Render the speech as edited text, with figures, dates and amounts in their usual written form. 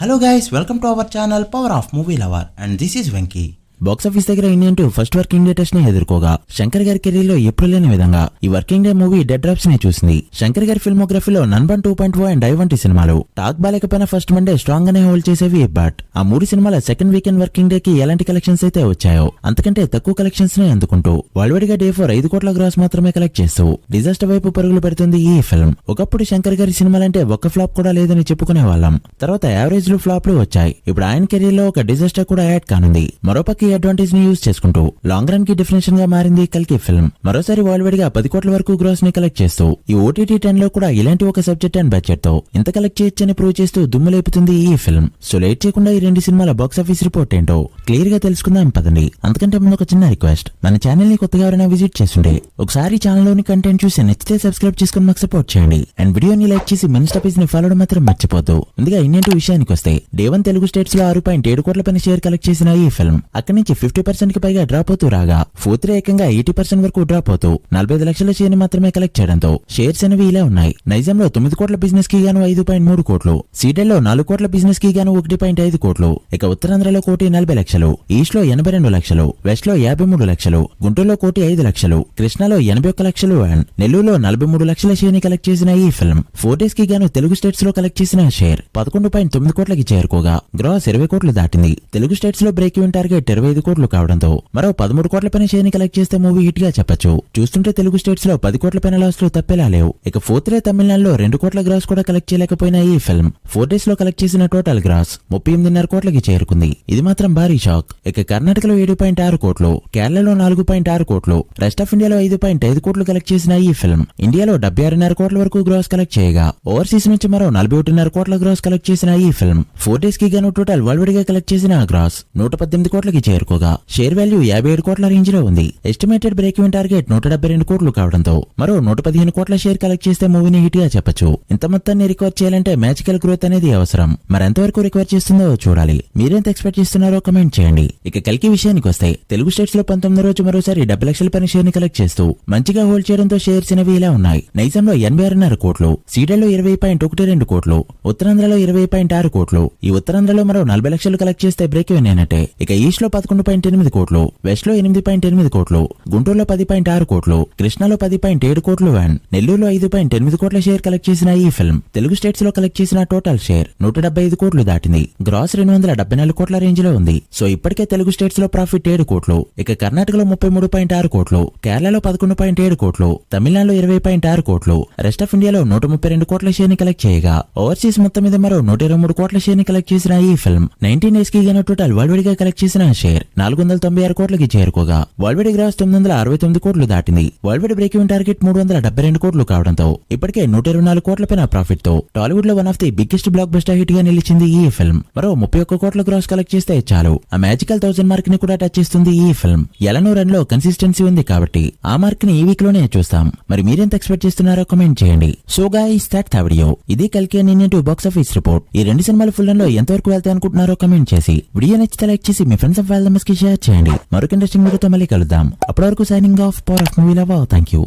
Hello guys, welcome to our channel Power of Movie Lover and this is Venky. Box office దగ్గర Indian 2 first working day test ని ఎదుర్కోగా శంకర్ గారి career లో ఎప్పుడు లేని విధంగా ఈ working day movie dead drops ని చూసింది. శంకర్ గారి ఫిల్మోగ్రఫీలో నంబర్ 2.0 అండ్ ఐ వంటి సినిమాలు టాక్ బాలేకపోయినా ఫస్ట్ మండే స్ట్రాంగ్ గానే హోల్డ్ చేసేవి. బట్ ఆ మూడు సినిమాల సెకండ్ వీకెండ్ వర్కింగ్ డే కి ఎలాంటి కలెక్షన్స్ అయితే వచ్చాయో అంతకంటే తక్కువ కలెక్షన్స్ ని అందుకుంటూ వరల్డ్ డే 4 5 కోట్ల గ్రాస్ మాత్రమే కలెక్ట్ చేస్తూ డిజాస్టర్ వైపు పరుగులు పెడుతుంది ఈ ఫిల్మ్. ఒకప్పుడు శంకర్ గారి సినిమాలంటే ఒక్క ఫ్లాప్ కూడా లేదని చెప్పుకునే వాళ్ళం. తర్వాత యావరేజ్ లు ఫ్లాప్ లు వచ్చాయి. ఇప్పుడు ఆయన కెరీర్ లో ఒక డిజాస్టర్ కూడా యాడ్ కానుంది. మరోపక్క ఈ అడ్వాంటేజ్ ని యూజ్ చేసుకుంటూ లాంగ్ రన్ కి డిఫరెన్షన్ గా మారింది కల్కి ఫిల్మ్. మరోసారి వరల్డ్ గా 10 కోట్ల వరకు గ్రాస్ ని కలెక్ట్ చేస్తూ ఈ ఓటీటీ 10 లో కూడా ఇలాంటి ఒక సబ్జెక్ట్ అండ్ బడ్జెట్ తో ఇంత కలెక్ట్ చేయొచ్చని ప్రూవ్ చేస్తూ దుమ్ము లేపుతుంది ఈ ఫిల్మ్. సో లేట్ చేయకుండా ఈ రెండు సినిమాల బాక్స్ ఆఫీస్ రిపోర్ట్ ఏంటో క్లియర్ గా తెలుసుకుందాం పదండి. అంతకంటే ముందు ఒక చిన్న రిక్వెస్ట్, మన ఛానల్ ని కొత్తగా ఎవరైనా విజిట్ చేస్తుంటే ఒకసారి ఛానల్ లోని కంటెంట్ చూసి నచ్చితే సబ్స్క్రైబ్ చేసుకుని మాకు సపోర్ట్ చేయండి. అండ్ వీడియోని లైక్ చేసి మెయిన్ స్టాపీస్ ని ఫాలో మాత్రం మర్చిపోద్దు. ముందుగా ఇండియన్ 2 విషయానికి వస్తే డే 1 తెలుగు స్టేట్స్ లో 6.7 కోట్ల పైన షేర్ కలెక్ట్ చేసిన ఈ ఫిల్మ్ అక్కడి నుంచి 50% కి పైగా డ్రాప్ అవుతూ రాగా ఫోర్త్ డే ఏకంగా 80% వరకు డ్రాప్ అవుతూ 45 లక్షల షేర్ ని మాత్రమే కలెక్ట్ చేయడంతో షేర్స్ అనేవి ఇలా ఉన్నాయి. నైజాంలో 9 కోట్ల బిజినెస్ కి గాను 5.3 కోట్లు, సీడెల్లో 4 కోట్ల బిజినెస్ కి గాను 1.5 కోట్లు, ఇక ఉత్తరాంధ్రలో 1,40 లక్షలు, ఈస్ట్ లో 82 లక్షలు, వెస్ట్ లో 53 లక్షలు, గుంటూరులో 1,05 లక్షలు, కృష్ణాలో 81 లక్షలు అండ్ నెల్లూరులో 43 లక్షల షేర్ ని కలెక్ట్ చేసిన ఈ ఫిల్మ్ 4 డేస్ కి గాను తెలుగు స్టేట్స్ లో కలెక్ట్ చేసిన షేర్ 11.9 కోట్లకి చేరుకోగా గ్రాస్ 20 కోట్లు దాటింది. తెలుగు స్టేట్స్ లో బ్రేక్ ఈవెన్ టార్గెట్ 25 కోట్లు కావడంతో మరో 13 కోట్ల పైన షేర్ ని కలెక్ట్ చేస్తే మూవీ హిట్ గా చెప్పొచ్చు. చూస్తుంటే తెలుగు స్టేట్స్ లో 10 కోట్ల పైన లాస్ లో తప్పేలా లేవు. ఇక ఫోర్త్ డే తమిళనాడులో 2 కోట్ల గ్రాస్ కూడా కలెక్ట్ చేయలేకపోయిన ఈ ఫిల్మ్ 4 డేస్ లో కలెక్ట్ చేసిన టోటల్ గ్రాస్ 38.5 కోట్లకి చేరుకుంది. ఇది మాత్రం భారీ షాక్. ఇక కర్ణాటకలో 7.6 కోట్లు, కేరళలో 4.6 కోట్లు, రెస్ట్ ఆఫ్ ఇండియాలో 5.5 కోట్లు కలెక్ట్ చేసిన ఈ ఫిల్మ్ ఇండియాలో 76.5 కోట్ల వరకు గ్రాస్ కలెక్ట్ చేయగా ఓవర్సీస్ నుంచి మరో 41.5 కోట్ల గ్రాస్ కలెక్ట్ చేసిన ఈ ఫిల్మ్ 4 డేస్ కి గాను టోటల్ వరల్డ్ గా కలెక్ట్ చేసిన గ్రాస్ 118 కోట్లకి చేరుకోగా షేర్ వాల్యూ 57 కోట్ల రేంజ్ లో ఉంది. ఎస్టిమేటెడ్ బ్రేక్ ఈవెన్ టార్గెట్ 172 కోట్లు కావడంతో మరో 115 కోట్ల షేర్ కలెక్ట్ చేస్తే మూవీని హిట్ గా చెప్పొచ్చు. ఇంత మొత్తాన్ని రికవర్ చేయాలంటే మ్యాజికల్ గ్రోత్ అనేది అవసరం. మరి ఎంతవరకు రికవర్ చేస్తుందో చూడాలి. మీరెంత ఎక్స్పెక్ట్ చేస్తున్నారో కమెంట్ చేయండి. ఇక కల్కి విషయానికి వస్తే తెలుగు స్టేట్స్ లో 19 రోజు మరోసారి 70 లక్షల పైన షేర్ ని కలెక్ట్ చేస్తూ మంచిగా హోల్డ్ చేయడంతో షేర్స్ అనేవి ఇలా ఉన్నాయి. నైజాంలో 86.5 కోట్లు, సీడెల్లో 20.12 కోట్లు, ఉత్తరాంధ్రలో 20.6 కోట్లు. ఈ ఉత్తరాంధ్రలో మరో 40 లక్షలు కలెక్ట్ చేస్తే బ్రేక్ ఈవెన్ అయినట్టే. ఇక ఈస్ట్ లో 11.8 కోట్లు, వెస్ట్ లో 8.8 కోట్లు, గుంటూరులో 10.6 కోట్లు, కృష్ణాలో 10.7 కోట్లు అండ్ నెల్లూరులో 5.8 కోట్ల షేర్ కలెక్ట్ చేసిన ఈ ఫిల్మ్ తెలుగు స్టేట్స్ లో కలెక్ట్ చేసిన టోటల్ షేర్ 175 కోట్లు దాటింది. గ్రాస్ 274 కోట్ల రేంజ్ లో ఉంది. సో ఇప్పటికే తెలుగు స్టేట్స్ లో ప్రాఫిట్ 7 కోట్లు, ఇక కర్ణాటకలో 33.6 కోట్లు, కేరళలో 11.7 కోట్లు, తమిళనాడులో 20.6 కోట్లు, రెస్ట్ ఆఫ్ ఇండియాలో 132 కోట్ల షేర్ ని కలెక్ట్ చేయగా ఓవర్సీస్ మొత్తం మీద మరో 123 కోట్ల షేర్ ని కలెక్ట్ చేసిన ఈ ఫిల్మ్ 19 డేస్ కి గాను టోటల్ వరల్డ్ గా కలెక్ట్ చేసిన షేర్ 496 కోట్లకి చేరుకోగా వరల్డ్ గ్రాస్ 969 కోట్లు దాటింది. వరల్డ్ బ్రేక్ ఈవెన్ టార్గెట్ 372 కోట్లు కావడంతో ఇప్పటికే 124 కోట్ల పైన ప్రాఫిట్ తో టాలీవుడ్ లో one of the biggest block buster hit గా నిలిచింది ఈ ఫిల్మ్. మరో 31 కోట్ల గ్రాస్ కలెక్ట్ చేస్తే చాలు ఆ మ్యాజికల్ 1000 మార్క్ ని కూడా టచ్ చేస్తుంది ఈ ఫిల్మ్. ఎలానో రన్ లో కన్సిస్టెన్సీ ఉంది కాబట్టి ఆ మార్క్ ని ఈ వీక్ లోనే చూస్తాం. మరి మీరెంత ఎక్స్పెక్ట్ చేస్తున్నారో కమెంట్ చేయండి. So guys that's the video. ఇది కల్కి ఇండియన్ 2 బాక్స్ ఆఫీస్ రిపోర్ట్. ఈ రెండు సినిమాలు ఫుల్ రన్ లో ఎంతవరకు వెళ్తాయి అనుకుంటున్నారో కమెంట్ చేసి వీడియో నచ్చితే లైక్ చేసి మీ ఫ్రెండ్స్ అండ్ ఫ్యామిలీ మెంబర్స్ కి షేర్ చేయండి. మరొక ఇంట్రెస్టింగ్ వీడియోతో మళ్ళీ కలుద్దాం. అప్పటి వరకు signing off power of movie lover. Thank you.